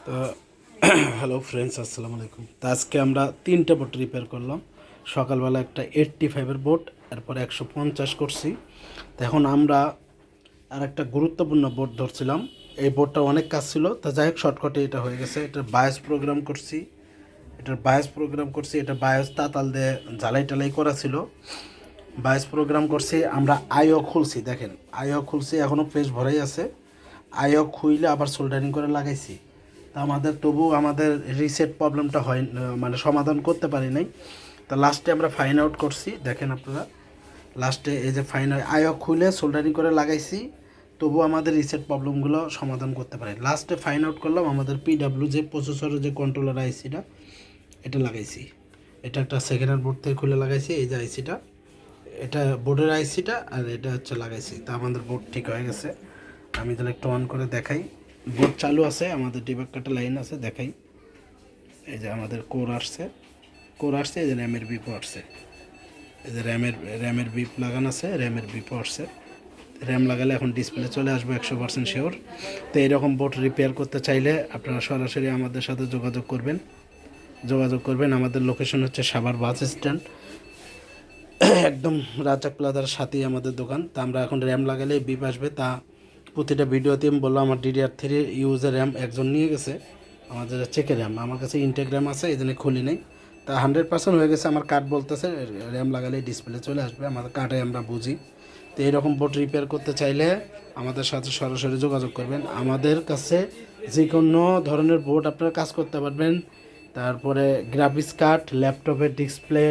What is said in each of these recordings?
তো hello friends, আসসালামু আলাইকুম। তো আজকে আমরা 3টে বোট রিপেয়ার করলাম। সকালবেলা একটা 85-এর বোট, এরপরে 150 করছি। তো এখন আমরা আর একটা গুরুত্বপূর্ণ বোট ধরছিলাম। এই বোটটা অনেক কাজ ছিল, তা যাই হোক শর্টকাটে এটা হয়ে গেছে। এটার বায়োস প্রোগ্রাম করছি, এটা বায়োস তাতাল দিয়ে জ্বালাই টালাই করা ছিল। বায়োস প্রোগ্রাম করছি আমরা, আইও খুলছি, দেখেন আইও খুলছি, এখনও পেজ ভরাই আছে। আইও খুইলে আবার সোল্ডারিং করে লাগাইছি। তা তবু আমাদের রিসেট প্রবলেমটা হয়, মানে সমাধান করতে পারি নাই। তা লাস্টে আমরা ফাইন আউট করছি, দেখেন আপনারা লাস্টে এই যে ফাইন আইও খুলে সোল্ডারিং করে লাগাইছি, তবু আমাদের রিসেট প্রবলেমগুলো সমাধান করতে পারি। লাস্টে ফাইন আউট করলাম আমাদের পিডাব্লিউ যে প্রসেসরের যে কন্ট্রোলার আইসিটা, এটা লাগাইছি। এটা একটা সেকেন্ড হ্যান্ড বোর্ড থেকে খুলে লাগাইছি। এই যে আইসিটা, এটা বোর্ডের আইসিটা, আর এটা হচ্ছে লাগাইছি। তা আমাদের বোর্ড ঠিক হয়ে গেছে। আমি তাহলে একটু অন করে দেখাই। বোর্ড চালু আছে, আমাদের ডিবাগ কাটা লাইন আছে, দেখাই। এই যে আমাদের কোর আসছে, এই যে র্যামের বিপও আসছে। এই যে র্যামের বিপ লাগানো আছে, র্যামের বিপও আসছে। র্যাম লাগালে এখন ডিসপ্লে চলে আসবে 100% শিওর। তো এইরকম বোর্ড রিপেয়ার করতে চাইলে আপনারা সরাসরি আমাদের সাথে যোগাযোগ করবেন। আমাদের লোকেশন হচ্ছে সাভার বাস স্ট্যান্ড, একদম রাজাক প্লাজার সাথেই আমাদের দোকান। তা আমরা এখন র্যাম লাগালে বিপ আসবে। তা প্রতিটা ভিডিওতে আমি বললাম আমার DDR3 ইউজের র্যাম একজন নিয়ে গেছে, আমাদের চেকের র্যাম, আমার কাছে ইনটেক র্যাম আছে, এই জন্য খুলি নেই। তা 100% হয়ে গেছে। আমার কার্ড বলতেছে র্যাম লাগালে ডিসপ্লে চলে আসবে, আমাদের কার্ডে আমরা বুঝি। তো এইরকম বোর্ড রিপেয়ার করতে চাইলে আমাদের সাথে সরাসরি যোগাযোগ করবেন। আমাদের কাছে যে কোনো ধরনের বোর্ড আপনারা কাজ করতে পারবেন। তারপরে গ্রাফিক্স কার্ড, ল্যাপটপের ডিসপ্লে,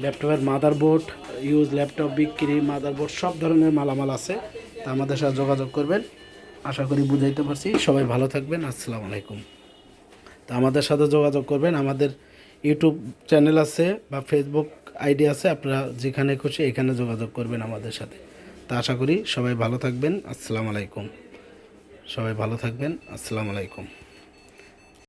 ল্যাপটপের মাদারবোর্ড, ইউজ ল্যাপটপ বিক্রি, মাদারবোর্ড, সব ধরনের মালামাল আছে। তা আমাদের সাথে যোগাযোগ করবেন। আশা করি বুঝাইতে পারছি। সবাই ভালো থাকবেন, আসসালামু আলাইকুম। তা আমাদের সাথে যোগাযোগ করবেন। আমাদের ইউটিউব চ্যানেল আছে বা ফেসবুক আইডি আছে, আপনারা যেখানে খুশি এখানে যোগাযোগ করবেন আমাদের সাথে। তা আশা করি সবাই ভালো থাকবেন, আসসালামু আলাইকুম। সবাই ভালো থাকবেন, আসসালামু আলাইকুম।